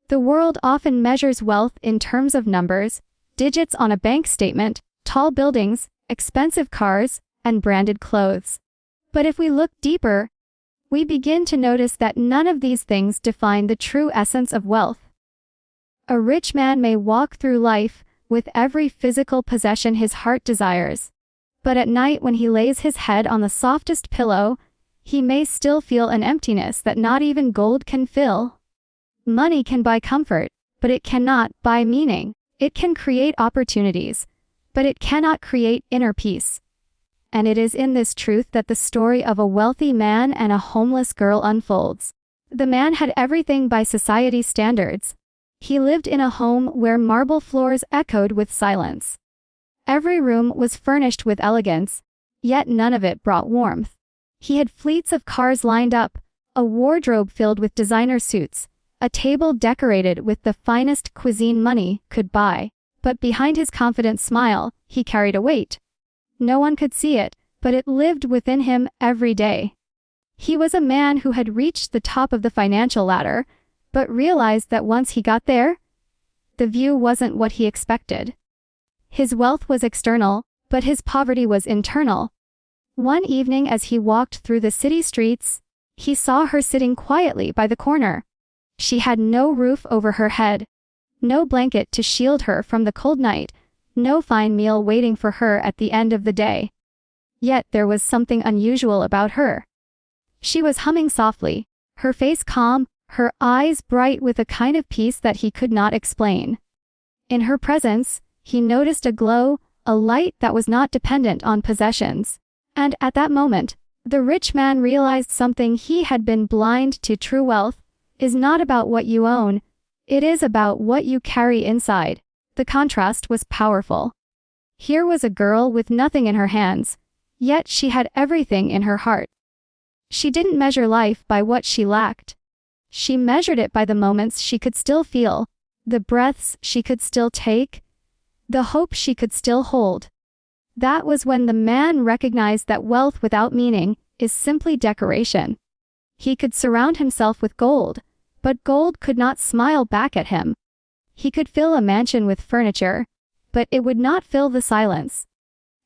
The world often measures wealth in terms of numbers, digits on a bank statement, tall buildings, expensive cars, and branded clothes. But if we look deeper, we begin to notice that none of these things define the true essence of wealth. A rich man may walk through life with every physical possession his heart desires, but at night when he lays his head on the softest pillow, he may still feel an emptiness that not even gold can fill. Money can buy comfort, but it cannot buy meaning. It can create opportunities, but it cannot create inner peace. And it is in this truth that the story of a wealthy man and a homeless girl unfolds. The man had everything by society's standards. He lived in a home where marble floors echoed with silence. Every room was furnished with elegance, yet none of it brought warmth. He had fleets of cars lined up, a wardrobe filled with designer suits, a table decorated with the finest cuisine money could buy, but behind his confident smile, he carried a weight. No one could see it, but it lived within him every day. He was a man who had reached the top of the financial ladder, but realized that once he got there, the view wasn't what he expected. His wealth was external, but his poverty was internal. One evening as he walked through the city streets, he saw her sitting quietly by the corner. She had no roof over her head, no blanket to shield her from the cold night, no fine meal waiting for her at the end of the day. Yet there was something unusual about her. She was humming softly, her face calm, her eyes bright with a kind of peace that he could not explain. In her presence, he noticed a glow, a light that was not dependent on possessions. And at that moment, the rich man realized something he had been blind to. True wealth is not about what you own, it is about what you carry inside. The contrast was powerful. Here was a girl with nothing in her hands, yet she had everything in her heart. She didn't measure life by what she lacked. She measured it by the moments she could still feel, the breaths she could still take, the hope she could still hold. That was when the man recognized that wealth without meaning is simply decoration. He could surround himself with gold, but gold could not smile back at him. He could fill a mansion with furniture, but it would not fill the silence.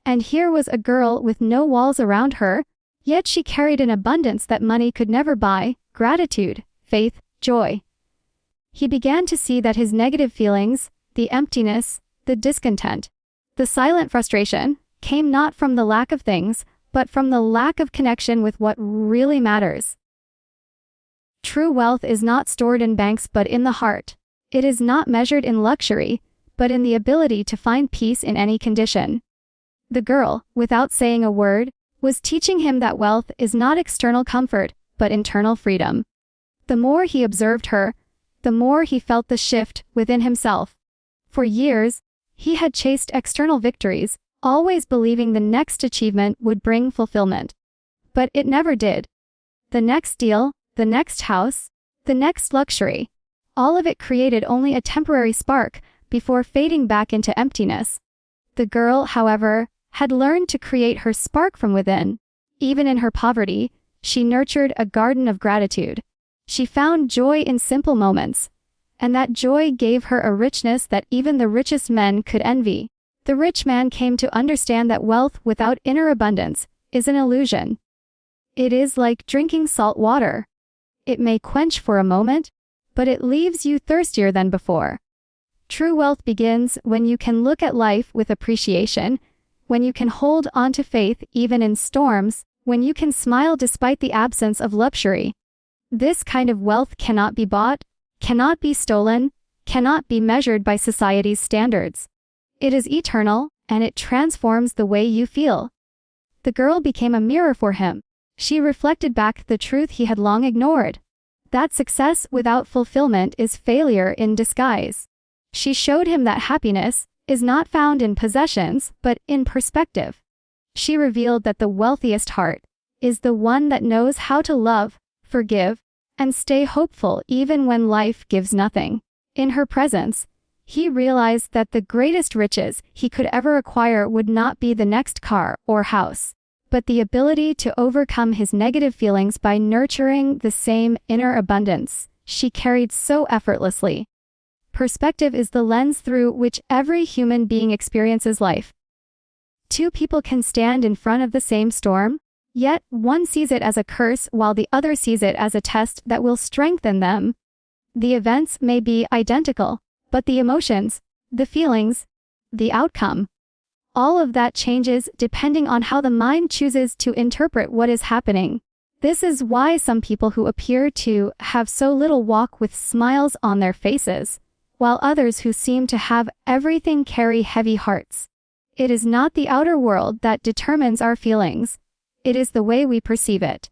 And here was a girl with no walls around her, yet she carried an abundance that money could never buy: gratitude, faith, joy. He began to see that his negative feelings, the emptiness, the discontent, the silent frustration, came not from the lack of things, but from the lack of connection with what really matters. True wealth is not stored in banks but in the heart. It is not measured in luxury, but in the ability to find peace in any condition. The girl, without saying a word, was teaching him that wealth is not external comfort, but internal freedom. The more he observed her, the more he felt the shift within himself. For years, he had chased external victories, always believing the next achievement would bring fulfillment. But it never did. The next deal, the next house, the next luxury, all of it created only a temporary spark before fading back into emptiness. The girl, however, had learned to create her spark from within. Even in her poverty, she nurtured a garden of gratitude. She found joy in simple moments, and that joy gave her a richness that even the richest men could envy. The rich man came to understand that wealth without inner abundance is an illusion. It is like drinking salt water. It may quench for a moment, but it leaves you thirstier than before. True wealth begins when you can look at life with appreciation, when you can hold on to faith even in storms, when you can smile despite the absence of luxury. This kind of wealth cannot be bought, cannot be stolen, cannot be measured by society's standards. It is eternal, and it transforms the way you feel. The girl became a mirror for him. She reflected back the truth he had long ignored: that success without fulfillment is failure in disguise. She showed him that happiness is not found in possessions, but in perspective. She revealed that the wealthiest heart is the one that knows how to love, forgive, and stay hopeful even when life gives nothing. In her presence, he realized that the greatest riches he could ever acquire would not be the next car or house, but the ability to overcome his negative feelings by nurturing the same inner abundance. she carried so effortlessly. Perspective is the lens through which every human being experiences life. Two people can stand in front of the same storm, yet one sees it as a curse while the other sees it as a test that will strengthen them. The events may be identical, but the emotions, the feelings, the outcome, all of that changes depending on how the mind chooses to interpret what is happening. This is why some people who appear to have so little walk with smiles on their faces, while others who seem to have everything carry heavy hearts. It is not the outer world that determines our feelings. It is the way we perceive it.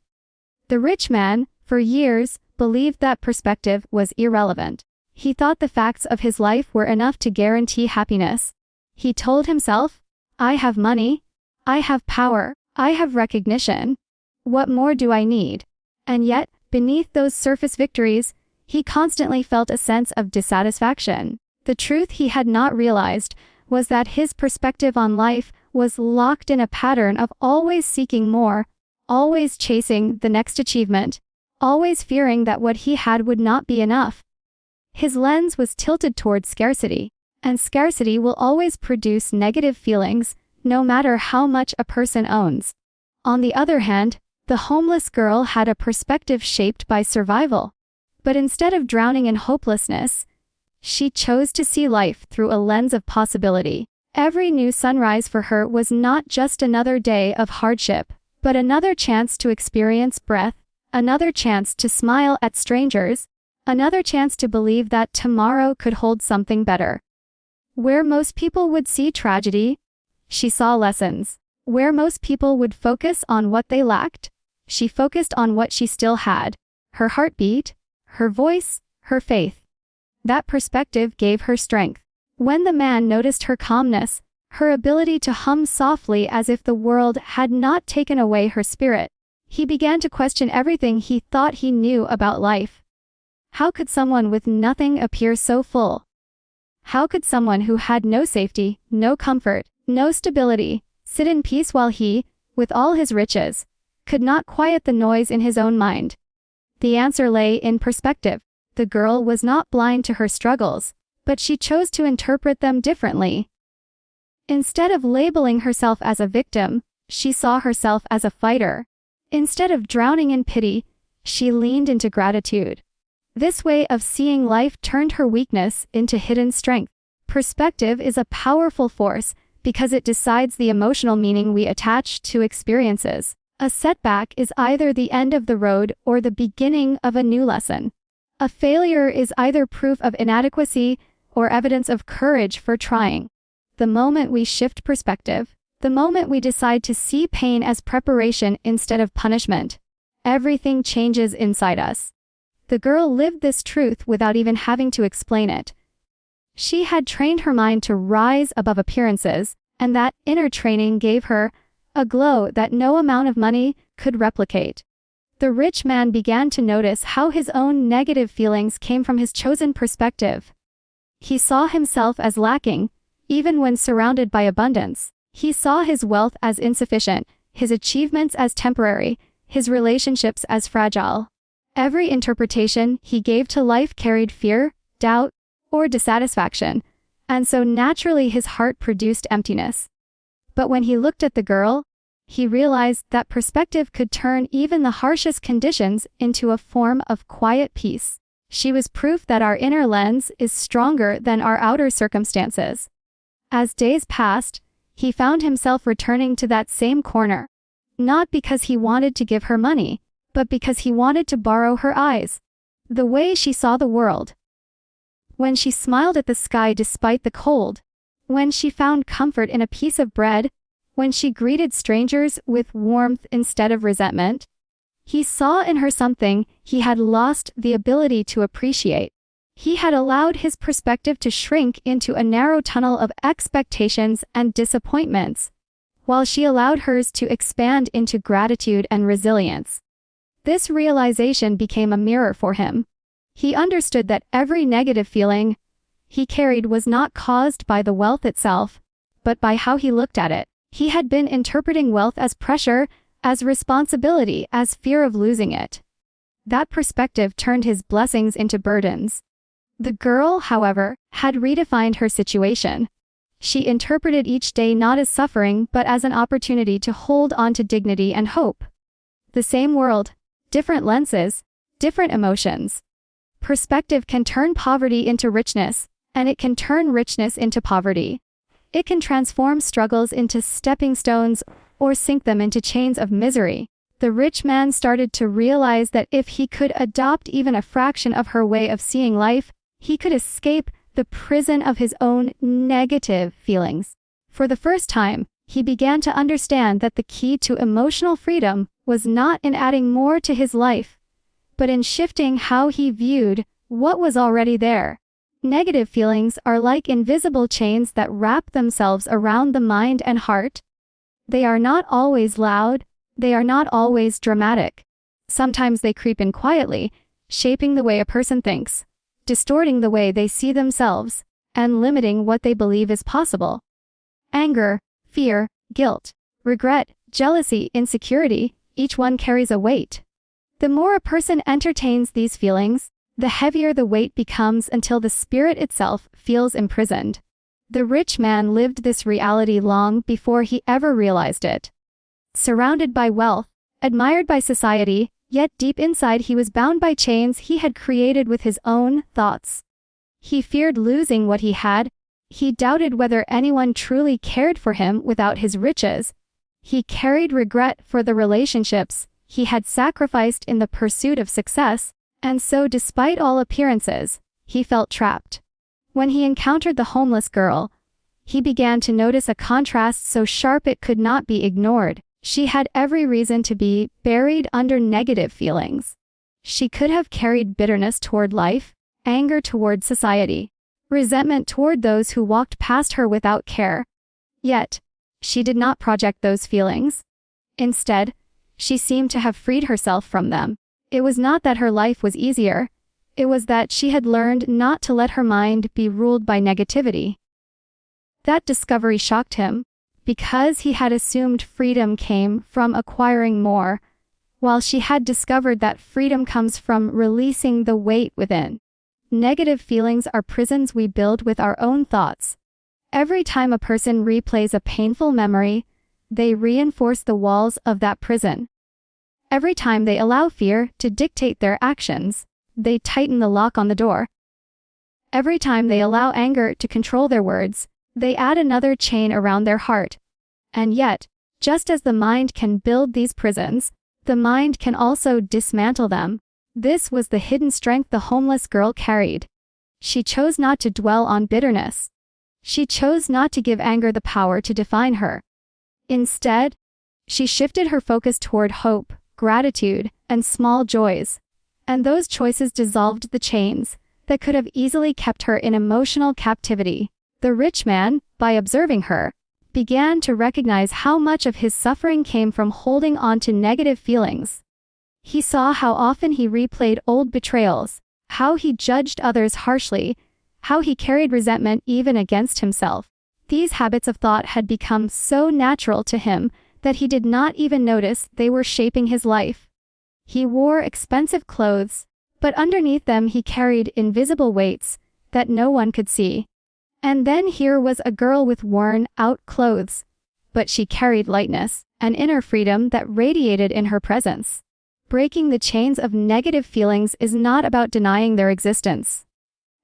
The rich man, for years, believed that perspective was irrelevant. He thought the facts of his life were enough to guarantee happiness. He told himself, "I have money, I have power, I have recognition. What more do I need?" And yet, beneath those surface victories, he constantly felt a sense of dissatisfaction. The truth he had not realized was that his perspective on life was locked in a pattern of always seeking more, always chasing the next achievement, always fearing that what he had would not be enough. His lens was tilted toward scarcity, and scarcity will always produce negative feelings, no matter how much a person owns. On the other hand, the homeless girl had a perspective shaped by survival. But instead of drowning in hopelessness, she chose to see life through a lens of possibility. Every new sunrise for her was not just another day of hardship, but another chance to experience breath, another chance to smile at strangers, another chance to believe that tomorrow could hold something better. Where most people would see tragedy, she saw lessons. Where most people would focus on what they lacked, she focused on what she still had: her heartbeat, her voice, her faith. That perspective gave her strength. When the man noticed her calmness, her ability to hum softly as if the world had not taken away her spirit, he began to question everything he thought he knew about life. How could someone with nothing appear so full? How could someone who had no safety, no comfort, no stability, sit in peace while he, with all his riches, could not quiet the noise in his own mind? The answer lay in perspective. The girl was not blind to her struggles, but she chose to interpret them differently. Instead of labeling herself as a victim, she saw herself as a fighter. Instead of drowning in pity, she leaned into gratitude. This way of seeing life turned her weakness into hidden strength. Perspective is a powerful force because it decides the emotional meaning we attach to experiences. A setback is either the end of the road or the beginning of a new lesson. A failure is either proof of inadequacy or evidence of courage for trying. The moment we shift perspective, the moment we decide to see pain as preparation instead of punishment, everything changes inside us. The girl lived this truth without even having to explain it. She had trained her mind to rise above appearances, and that inner training gave her a glow that no amount of money could replicate. The rich man began to notice how his own negative feelings came from his chosen perspective. He saw himself as lacking, even when surrounded by abundance. He saw his wealth as insufficient, his achievements as temporary, his relationships as fragile. Every interpretation he gave to life carried fear, doubt, or dissatisfaction, and so naturally his heart produced emptiness. But when he looked at the girl, he realized that perspective could turn even the harshest conditions into a form of quiet peace. She was proof that our inner lens is stronger than our outer circumstances. As days passed, he found himself returning to that same corner. Not because he wanted to give her money, but because he wanted to borrow her eyes. The way she saw the world. When she smiled at the sky despite the cold. When she found comfort in a piece of bread. When she greeted strangers with warmth instead of resentment. He saw in her something he had lost the ability to appreciate. He had allowed his perspective to shrink into a narrow tunnel of expectations and disappointments, while she allowed hers to expand into gratitude and resilience. This realization became a mirror for him. He understood that every negative feeling he carried was not caused by the wealth itself, but by how he looked at it. He had been interpreting wealth as pressure, as responsibility, as fear of losing it. That perspective turned his blessings into burdens. The girl, however, had redefined her situation. She interpreted each day not as suffering but as an opportunity to hold on to dignity and hope. The same world, different lenses, different emotions. Perspective can turn poverty into richness, and it can turn richness into poverty. It can transform struggles into stepping stones or sink them into chains of misery. The rich man started to realize that if he could adopt even a fraction of her way of seeing life, he could escape the prison of his own negative feelings. For the first time, he began to understand that the key to emotional freedom was not in adding more to his life, but in shifting how he viewed what was already there. Negative feelings are like invisible chains that wrap themselves around the mind and heart. They are not always loud, they are not always dramatic. Sometimes they creep in quietly, shaping the way a person thinks, distorting the way they see themselves, and limiting what they believe is possible. Anger, fear, guilt, regret, jealousy, insecurity, each one carries a weight. The more a person entertains these feelings, the heavier the weight becomes until the spirit itself feels imprisoned. The rich man lived this reality long before he ever realized it. Surrounded by wealth, admired by society, yet deep inside he was bound by chains he had created with his own thoughts. He feared losing what he had. He doubted whether anyone truly cared for him without his riches. He carried regret for the relationships he had sacrificed in the pursuit of success, and so despite all appearances, he felt trapped. When he encountered the homeless girl, he began to notice a contrast so sharp it could not be ignored. She had every reason to be buried under negative feelings. She could have carried bitterness toward life, anger toward society, resentment toward those who walked past her without care. Yet, she did not project those feelings. Instead, she seemed to have freed herself from them. It was not that her life was easier, it was that she had learned not to let her mind be ruled by negativity. That discovery shocked him, because he had assumed freedom came from acquiring more, while she had discovered that freedom comes from releasing the weight within. Negative feelings are prisons we build with our own thoughts. Every time a person replays a painful memory, they reinforce the walls of that prison. Every time they allow fear to dictate their actions, they tighten the lock on the door. Every time they allow anger to control their words, they add another chain around their heart. And yet, just as the mind can build these prisons, the mind can also dismantle them. This was the hidden strength the homeless girl carried. She chose not to dwell on bitterness. She chose not to give anger the power to define her. Instead, she shifted her focus toward hope, gratitude, and small joys. And those choices dissolved the chains that could have easily kept her in emotional captivity. The rich man, by observing her, began to recognize how much of his suffering came from holding on to negative feelings. He saw how often he replayed old betrayals, how he judged others harshly, how he carried resentment even against himself. These habits of thought had become so natural to him that he did not even notice they were shaping his life. He wore expensive clothes, but underneath them he carried invisible weights that no one could see. And then here was a girl with worn-out clothes, but she carried lightness, an inner freedom that radiated in her presence. Breaking the chains of negative feelings is not about denying their existence.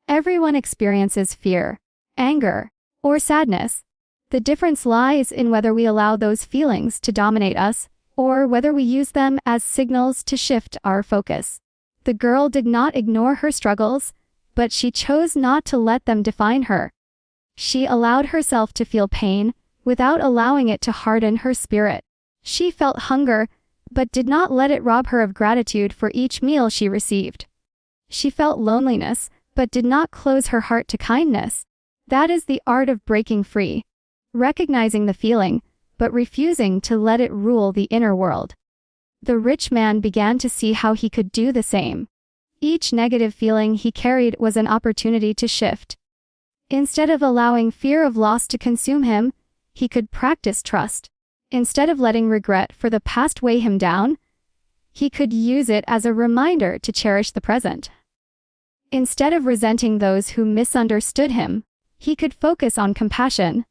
Everyone experiences fear, anger, or sadness. The difference lies in whether we allow those feelings to dominate us, or whether we use them as signals to shift our focus. The girl did not ignore her struggles, but she chose not to let them define her. She allowed herself to feel pain, without allowing it to harden her spirit. She felt hunger, but did not let it rob her of gratitude for each meal she received. She felt loneliness, but did not close her heart to kindness. That is the art of breaking free. Recognizing the feeling, but refusing to let it rule the inner world. The rich man began to see how he could do the same. Each negative feeling he carried was an opportunity to shift. Instead of allowing fear of loss to consume him, he could practice trust. Instead of letting regret for the past weigh him down, he could use it as a reminder to cherish the present. Instead of resenting those who misunderstood him, he could focus on compassion.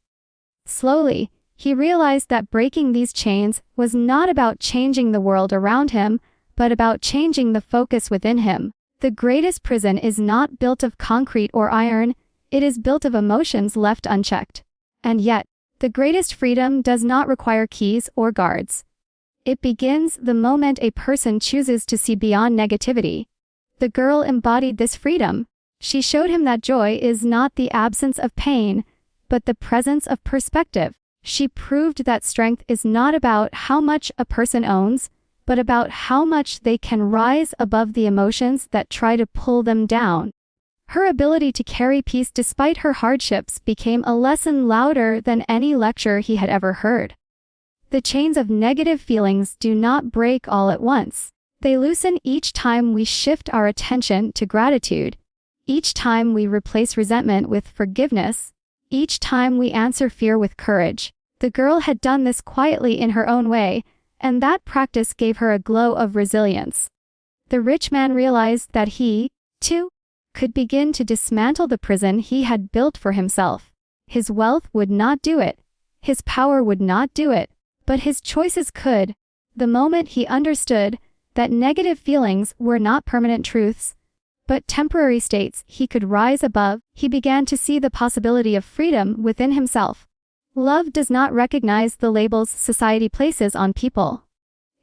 Slowly, he realized that breaking these chains was not about changing the world around him, but about changing the focus within him. The greatest prison is not built of concrete or iron, it is built of emotions left unchecked. And yet, the greatest freedom does not require keys or guards. It begins the moment a person chooses to see beyond negativity. The girl embodied this freedom. She showed him that joy is not the absence of pain, but the presence of perspective. She proved that strength is not about how much a person owns, but about how much they can rise above the emotions that try to pull them down. Her ability to carry peace despite her hardships became a lesson louder than any lecture he had ever heard. The chains of negative feelings do not break all at once. They loosen each time we shift our attention to gratitude, each time we replace resentment with forgiveness, each time we answer fear with courage. The girl had done this quietly in her own way, and that practice gave her a glow of resilience. The rich man realized that he, too, could begin to dismantle the prison he had built for himself. His wealth would not do it. His power would not do it. But his choices could. The moment he understood that negative feelings were not permanent truths, but temporary states he could rise above, he began to see the possibility of freedom within himself. Love does not recognize the labels society places on people.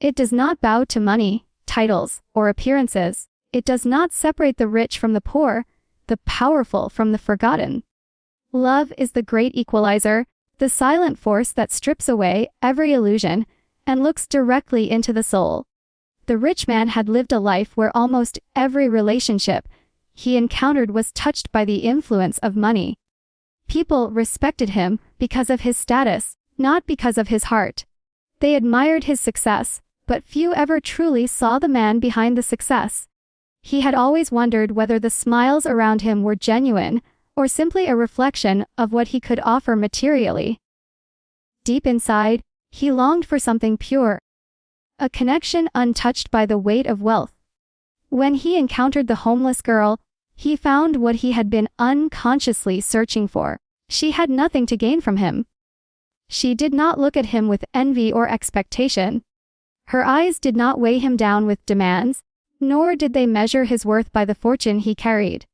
It does not bow to money, titles, or appearances. It does not separate the rich from the poor, the powerful from the forgotten. Love is the great equalizer, the silent force that strips away every illusion and looks directly into the soul. The rich man had lived a life where almost every relationship he encountered was touched by the influence of money. People respected him because of his status, not because of his heart. They admired his success, but few ever truly saw the man behind the success. He had always wondered whether the smiles around him were genuine, or simply a reflection of what he could offer materially. Deep inside, he longed for something pure, a connection untouched by the weight of wealth. When he encountered the homeless girl, he found what he had been unconsciously searching for. She had nothing to gain from him. She did not look at him with envy or expectation. Her eyes did not weigh him down with demands, nor did they measure his worth by the fortune he carried.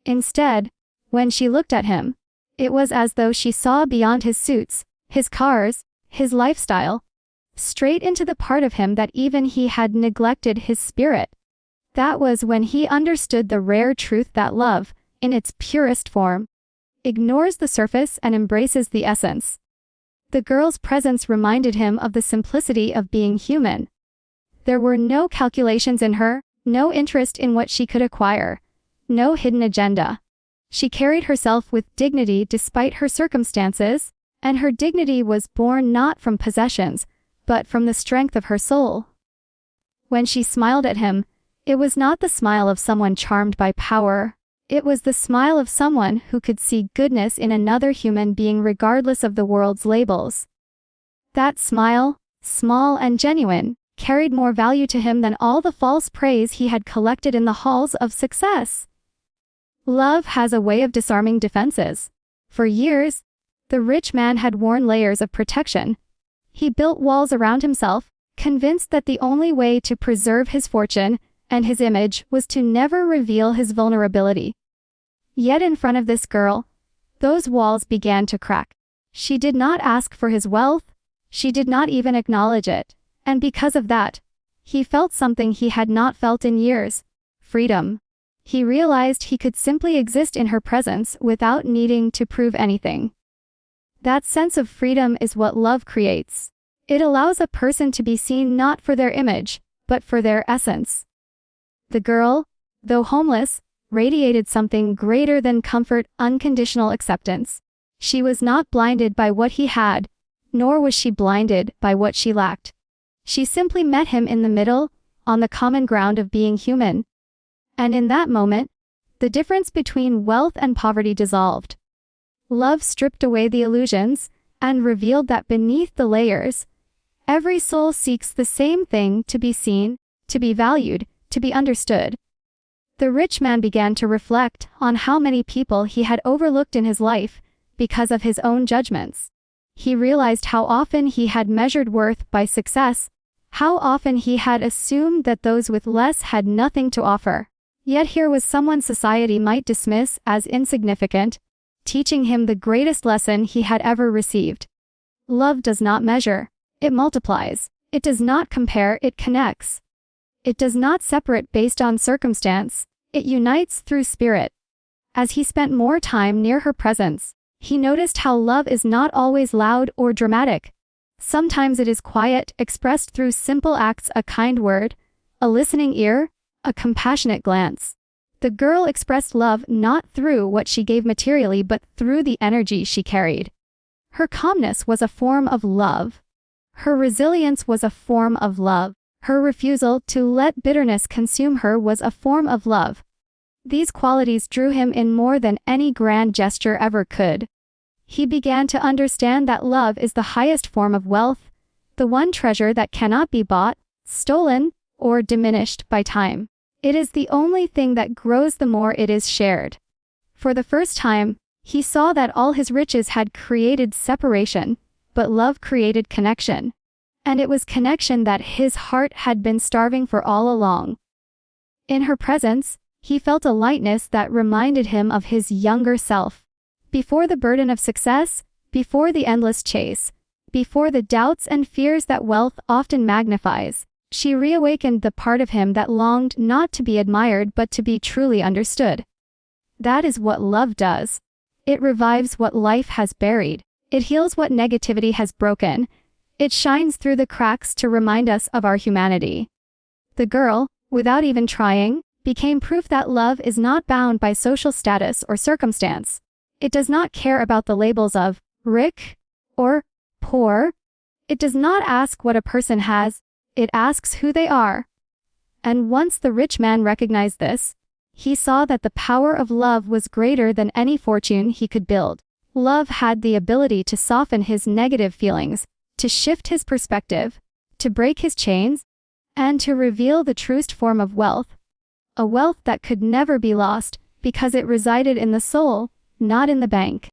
Instead, when she looked at him, it was as though she saw beyond his suits, his cars, his lifestyle, straight into the part of him that even he had neglected, his spirit. That was when he understood the rare truth that love, in its purest form, ignores the surface and embraces the essence. The girl's presence reminded him of the simplicity of being human. There were no calculations in her, no interest in what she could acquire, no hidden agenda. She carried herself with dignity despite her circumstances, and her dignity was born not from possessions, but from the strength of her soul. When she smiled at him, it was not the smile of someone charmed by power. It was the smile of someone who could see goodness in another human being regardless of the world's labels. That smile, small and genuine, carried more value to him than all the false praise he had collected in the halls of success. Love has a way of disarming defenses. For years, the rich man had worn layers of protection. He built walls around himself, convinced that the only way to preserve his fortune and his image was to never reveal his vulnerability. Yet in front of this girl, those walls began to crack. She did not ask for his wealth, she did not even acknowledge it, and because of that, he felt something he had not felt in years: freedom. He realized he could simply exist in her presence without needing to prove anything. That sense of freedom is what love creates. It allows a person to be seen not for their image, but for their essence. The girl, though homeless, radiated something greater than comfort, unconditional acceptance. She was not blinded by what he had, nor was she blinded by what she lacked. She simply met him in the middle, on the common ground of being human. And in that moment, the difference between wealth and poverty dissolved. Love stripped away the illusions, and revealed that beneath the layers, every soul seeks the same thing: to be seen, to be valued, to be understood. The rich man began to reflect on how many people he had overlooked in his life because of his own judgments. He realized how often he had measured worth by success, how often he had assumed that those with less had nothing to offer. Yet here was someone society might dismiss as insignificant, teaching him the greatest lesson he had ever received. Love does not measure, it multiplies. It does not compare, it connects. It does not separate based on circumstance, it unites through spirit. As he spent more time near her presence, he noticed how love is not always loud or dramatic. Sometimes it is quiet, expressed through simple acts, a kind word, a listening ear, a compassionate glance. The girl expressed love not through what she gave materially but through the energy she carried. Her calmness was a form of love. Her resilience was a form of love. Her refusal to let bitterness consume her was a form of love. These qualities drew him in more than any grand gesture ever could. He began to understand that love is the highest form of wealth, the one treasure that cannot be bought, stolen, or diminished by time. It is the only thing that grows the more it is shared. For the first time, he saw that all his riches had created separation, but love created connection. And it was connection that his heart had been starving for all along. In her presence, he felt a lightness that reminded him of his younger self. Before the burden of success, before the endless chase, before the doubts and fears that wealth often magnifies, she reawakened the part of him that longed not to be admired but to be truly understood. That is what love does. It revives what life has buried. It heals what negativity has broken. It shines through the cracks to remind us of our humanity. The girl, without even trying, became proof that love is not bound by social status or circumstance. It does not care about the labels of rich or poor. It does not ask what a person has, it asks who they are. And once the rich man recognized this, he saw that the power of love was greater than any fortune he could build. Love had the ability to soften his negative feelings, to shift his perspective, to break his chains, and to reveal the truest form of wealth. A wealth that could never be lost, because it resided in the soul, not in the bank.